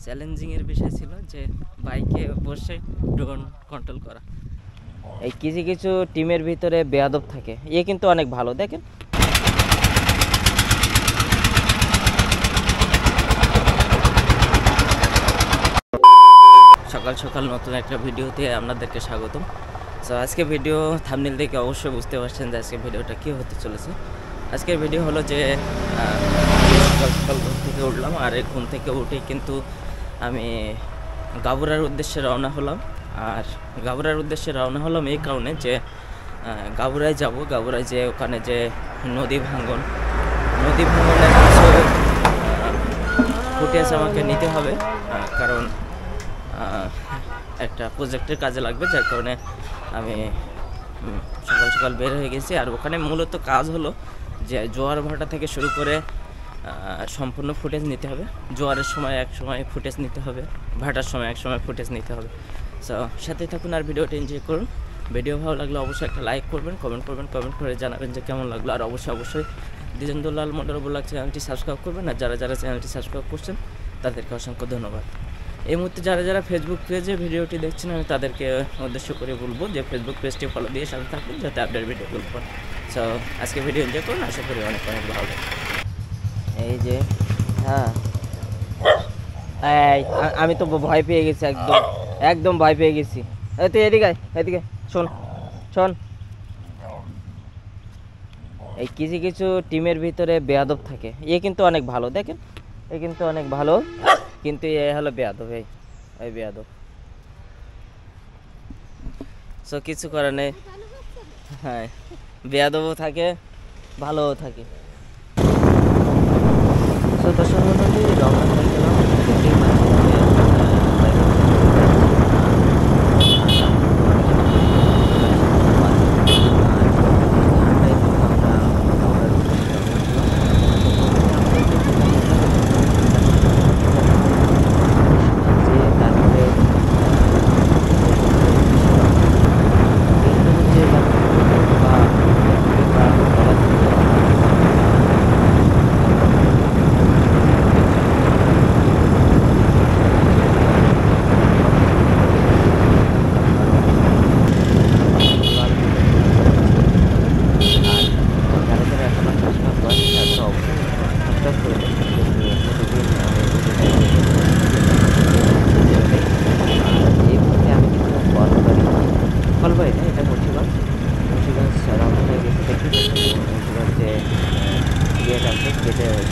চ্যালেঞ্জিংয়ের বিষয় ছিল যে বাইকে বসে ড্রোন কন্ট্রোল করা। এই কিছু কিছু টিমের ভিতরে বেয়াদব থাকে, এ কিন্তু অনেক ভালো। দেখেন সকাল সকাল নতুন একটা ভিডিওতে আপনাদেরকে স্বাগতম। সো আজকে ভিডিও থাম্বনেল দেখে অবশ্যই বুঝতে পারছেন যে আজকে ভিডিওটা কী হতে চলেছে। আজকের ভিডিও হলো যে সকাল সকাল ঘুম থেকে উঠলাম, আর এই ঘুম থেকে উঠেই কিন্তু আমি গাবুরার উদ্দেশ্যে রওনা হলাম। আর গাবুরার উদ্দেশ্যে রওনা হলাম এই কারণে যে গাবুরায় যাব। গাবুরায় যে ওখানে যে নদী ভাঙনের কিছু ফুটেজ আমাকে নিতে হবে, কারণ একটা প্রজেক্টের কাজে লাগবে, যার কারণে আমি সকাল সকাল বের হয়ে গেছি। আর ওখানে মূলত কাজ হলো যে জোয়ার ভাটা থেকে শুরু করে সম্পূর্ণ ফুটেজ নিতে হবে। জোয়ারের সময় এক সময় ফুটেজ নিতে হবে, ভাটার সময় এক সময় ফুটেজ নিতে হবে। সো সাথে থাকুন আর ভিডিওটা এনজয় করুন। ভিডিও ভালো লাগলে অবশ্যই একটা লাইক করবেন, কমেন্ট করে জানাবেন যে কেমন লাগলো। আর অবশ্যই দ্বিজেন্দ্রলাল মন্ডল ব্লগ চ্যানেলটি সাবস্ক্রাইব করবেন। আর যারা চ্যানেলটি সাবস্ক্রাইব করছেন তাদেরকে অসংখ্য ধন্যবাদ। এই মুহূর্তে যারা ফেসবুক পেজে ভিডিওটি দেখছেন, আমি তাদেরকে উদ্দেশ্য করে বলবো যে ফেসবুক পেজটি ফলো দিয়ে সাথে থাকবেন যাতে আপডেট ভিডিওগুলো পান। সো আজকে ভিডিও এনজয় করুন, আশা করি অনেক ভালো লাগে। এই যে এই আমি তো ভয় পেয়ে গেছি, একদম ভয় পেয়ে গেছি। তুই এদিকে শোন। এই কিছু টিমের ভিতরে বেয়াদব থাকে, এ কিন্তু অনেক ভালো। দেখেন এ কিন্তু অনেক ভালো, কিন্তু এ হলো বেয়াদব। এই বেয়াদব। সো কিছু করার নেই। হ্যাঁ, বেয়াদবও থাকে, ভালোও থাকে। সো দর্শক মণ্ডলী, রওনা হয়ে গেলাম।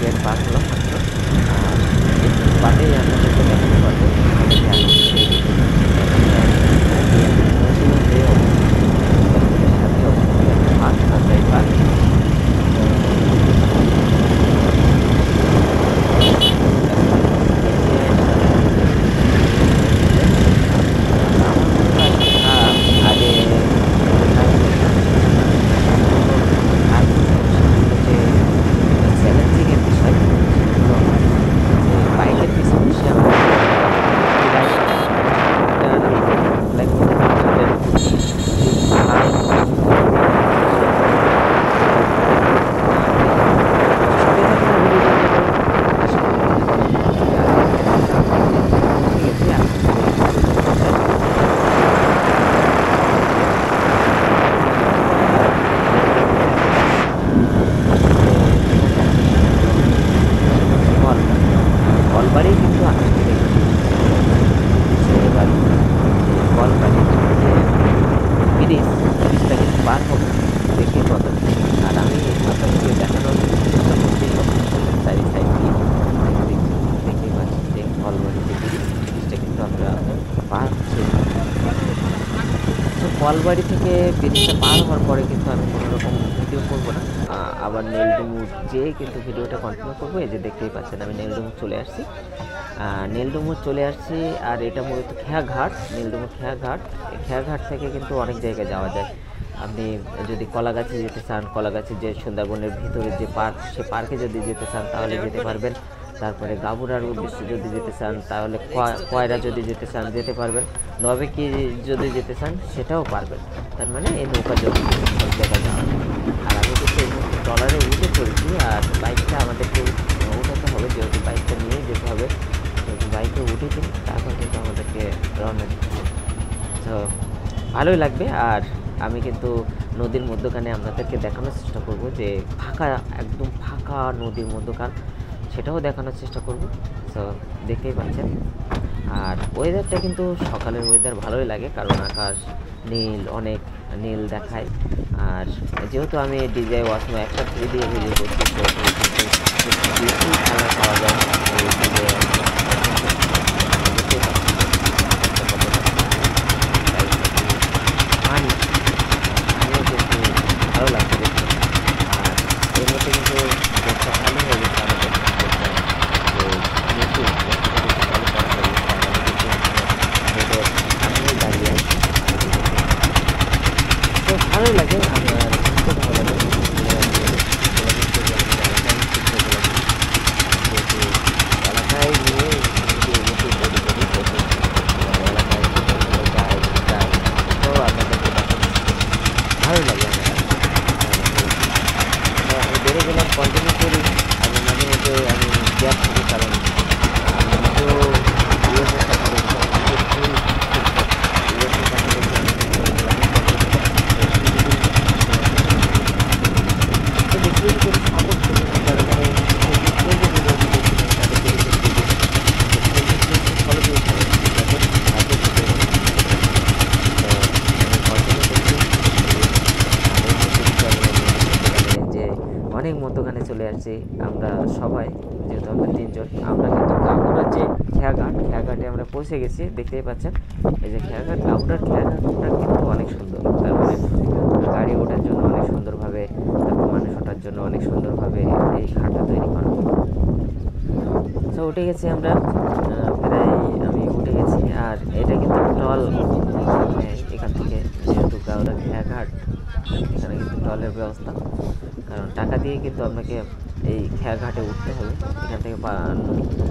গেট পার হলাম মাত্র, আর বাদে আপনাদেরকে দেখাতে পারবো কলবাড়ি থেকে ব্রিজটা পার হওয়ার পরে কিন্তু আমি কোনো রকম ভিডিও করবো না, আবার নেলডুমুর যেয়ে কিন্তু ভিডিওটা কন্টিনিউ করবো। এই যে দেখতেই পাচ্ছেন আমি নেলডুমুর চলে আসছি। আর এটা মূলত খেয়াঘাট, নেলডুমুর খেয়াঘাট থেকে কিন্তু অনেক জায়গায় যাওয়া যায়। আপনি যদি কলাগাছি যেতে চান, কলাগাছি যে সুন্দরবনের ভিতরে যে পার্ক, সে পার্কে যদি যেতে চান তাহলে যেতে পারবেন। তারপরে গাবুরার উদ্দেশ্যে যদি যেতে চান তাহলে কয়রা যদি যেতে চান যেতে পারবেন, নবে কি যদি যেতে চান সেটাও পারবেন। তার মানে এই নৌকা যদি সব জায়গায় যাওয়া যায়। আর আমি কিন্তু এই মুহূর্তে ট্রলারে উঠে পড়েছি, আর বাইকটা আমাদেরকে উঠাতে হবে, যেহেতু বাইকটা নিয়ে যেতে হবে। বাইকে উঠে কিনি, তারপর কিন্তু আমাদেরকে রওনা দিতে হবে। তো ভালোই লাগবে। আর আমি কিন্তু নদীর মধ্যখানে আপনাদেরকে দেখানোর চেষ্টা করব, যে ফাঁকা, একদম ফাঁকা নদীর মধ্যখান, সেটাও দেখানোর চেষ্টা করব। তো দেখতেই পাচ্ছেন। আর ওয়েদারটা কিন্তু সকালের ওয়েদার ভালোই লাগে, কারণ আকাশ নীল, অনেক নীল দেখায়। আর যেহেতু আমি DJI Osmo Action-3 দিয়ে ভিডিও করছি, সেহেতু কিন্তু বেশি কালার পাওয়া যায় এই DJI দেখতেই পাচ্ছেন পানিও কিন্তু ভালো লাগছে দেখতে। আর এর মধ্যে কিন্তু দেখতে ভালো হয়ে গেছে আমাদের, যে চালু করা হয়ে গেছে। আমি কিন্তু সামনেই দাঁড়িয়ে আছি, তো ভালোই লাগে। আমার খুব ভালো লাগে যেহেতু এলাকায় নিয়ে এলাকায় যায়, তো আপনাদেরকে ভালো লাগে। আমি বেড়ে গেলাম, কন্টিনিউ করি। আমি মাঝে মধ্যে আমি গ্যাপ করি, কারণ আমি নিজেও ইউএসএর সাথে অনেক মধ্যখানে চলে আসছি আমরা সবাই, যেহেতু আমরা 3 জন। আমরা কিন্তু গাবুরার যে খেয়াঘাটে আমরা পৌঁছে গেছি, দেখতেই পাচ্ছেন। এই যে খেয়াঘাট, গাবুরার খেয়াঘাটটা কিন্তু অনেক সুন্দর, তার মানে গাড়ি ওঠার জন্য অনেক সুন্দরভাবে, তারপর মানুষ ওঠার জন্য অনেক সুন্দরভাবে এই ঘাটটা তৈরি করা। তো উঠে গেছি আমরা, প্রায় আমি উঠে গেছি। আর এটা কিন্তু টল, মানে এখান থেকে যেহেতু গাবুরার খেয়াঘাট, এখানে কিন্তু টলের ব্যবস্থা, কারণ টাকা দিয়ে কিন্তু আপনাকে এই খেয়াঘাটে উঠতে হবে। এখান থেকে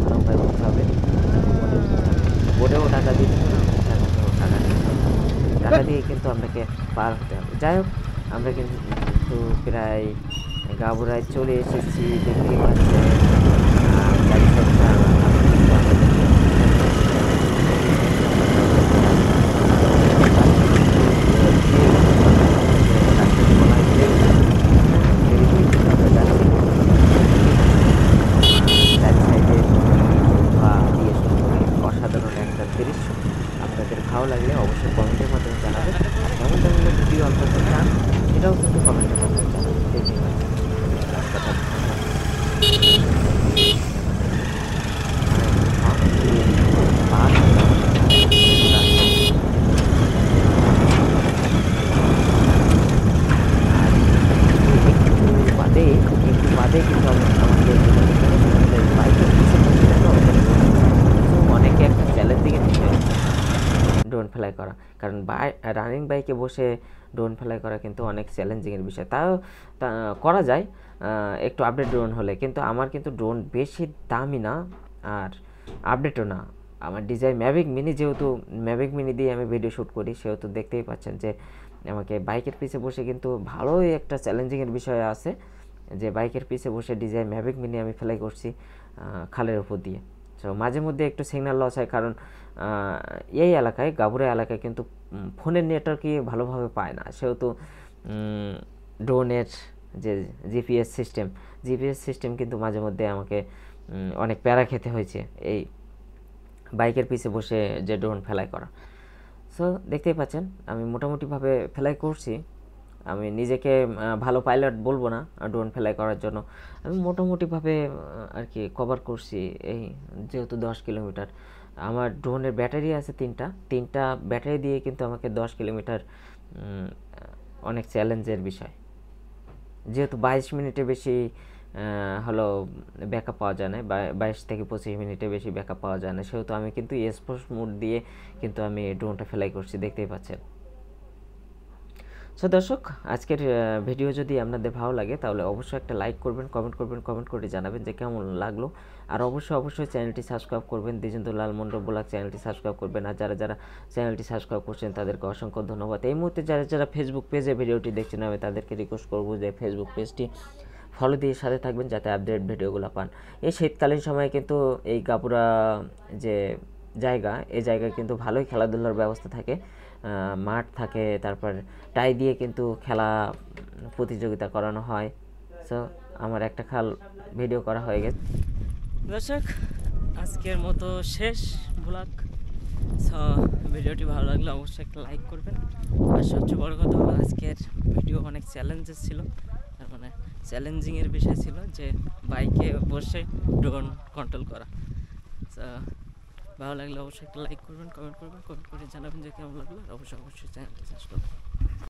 নৌকায় উঠতে হবে, বোটেও টাকা দিতে হবে, খেয়াঘাটেও টাকা দিতে হবে, টাকা দিয়ে কিন্তু আপনাকে পার হতে হবে। যাই হোক, আমরা কিন্তু প্রায় গাবুরায় চলে এসেছি, দেখতেই পাচ্ছেন। অসাধারণ একটা দৃশ্য। আপনাদের ভালো লাগলে অবশ্যই কমেন্টের মাধ্যমে জানাবেন। কেমন ধরনের ভিডিও আপনাদের চান, সেটাও কিন্তু কমেন্টের মাধ্যমে জানাবেন। দেখতেই পাচ্ছেন রাস্তাটা একটু বাদে কিন্তু আমাদের বাইকের অনেকে একটা চ্যালেঞ্জিং বিষয় ড্রোন ফ্লাই করা, কারণ রানিং বাইকে বসে ড্রোন ফ্লাই করা কিন্তু অনেক চ্যালেঞ্জিংয়ের বিষয়। তাও করা যায় একটু আপডেট ড্রোন হলে, কিন্তু আমার কিন্তু ড্রোন বেশি দামি না আর আপডেটও না। আমার DJI Mavic Mini, যেহেতু Mavic Mini দিয়ে আমি ভিডিও শ্যুট করি, সেহেতু দেখতেই পাচ্ছেন যে আমাকে বাইকের পিছে বসে কিন্তু ভালোই একটা চ্যালেঞ্জিংয়ের বিষয় আছে, যে বাইকের পিছে বসে DJI Mavic Mini আমি ফ্লাই করছি খালের উপর দিয়ে। তো মাঝে মধ্যে একটু সিগন্যাল লস হয়, কারণ এই এলাকায়, গাবুরা এলাকায় কিন্তু ফোনের নেটওয়ার্কই ভালোভাবে পায় না, সেহেতু ড্রোনের যে জিপিএস সিস্টেম কিন্তু মাঝে মধ্যে আমাকে অনেক প্যারা খেতে হয়েছে এই বাইকের পিছে বসে যে ড্রোন ফ্লাই করা। সো দেখতেই পাচ্ছেন আমি মোটামুটিভাবে ফ্লাই করছি। আমি নিজেকে ভালো পাইলট বলবো না ড্রোন ফ্লাই করার জন্য, আমি মোটামুটিভাবে আর কি কভার করছি। এই যেহেতু 10 কিলোমিটার, আমার ড্রোনের ব্যাটারি আছে তিনটা ব্যাটারি দিয়ে কিন্তু আমাকে 10 কিলোমিটার অনেক চ্যালেঞ্জের বিষয়। যেহেতু 22 মিনিটে বেশি হলো ব্যাকআপ পাওয়া যায় না, 22 থেকে 25 মিনিটে বেশি ব্যাকআপ পাওয়া যায় না, সেহেতু আমি কিন্তু স্পোর্টস মোড দিয়ে কিন্তু আমি ড্রোনটা ফ্লাই করছি, দেখতেই পাচ্ছেন। সো দর্শক, আজকের ভিডিও যদি আপনাদের ভালো লাগে তাহলে অবশ্যই একটা লাইক করবেন, কমেন্ট করে জানাবেন যে কেমন লাগলো। আর অবশ্যই চ্যানেলটি সাবস্ক্রাইব করবেন, দ্বিজেন্দ্র লাল মণ্ডল ব্লগ চ্যানেলটি সাবস্ক্রাইব করবেন। আর যারা চ্যানেলটি সাবস্ক্রাইব করছেন তাদেরকে অসংখ্য ধন্যবাদ। এই মুহূর্তে যারা ফেসবুক পেজে ভিডিওটি দেখছেন, আমি তাদেরকে রিকোয়েস্ট করবো যে ফেসবুক পেজটি ফলো দিয়ে সাথে থাকবেন যাতে আপডেট ভিডিওগুলো পান। এই শীতকালীন সময়ে কিন্তু এই গাপুরা যে জায়গা, এই জায়গায় কিন্তু ভালোই খেলাধুলার ব্যবস্থা থাকে, মাঠ থাকে, তারপর টাই দিয়ে কিন্তু খেলা প্রতিযোগিতা করানো হয়। সো আমার একটা খাল ভিডিও করা হয়ে গেছে। দর্শক, আজকের মতো শেষ ব্লগ। সো ভিডিওটি ভালো লাগলে অবশ্যই একটা লাইক করবেন। আর সবচেয়ে বড় কথা হলো আজকের ভিডিও অনেক চ্যালেঞ্জেস ছিল, তার মানে চ্যালেঞ্জিংয়ের বিষয় ছিল যে বাইকে বসে ড্রোন কন্ট্রোল করা। সো ভালো লাগলে অবশ্যই একটা লাইক করবেন, কমেন্ট করে জানাবেন যে কেমন লাগলো। আর অবশ্যই চ্যানেলটি সাবস্ক্রাইব করবেন।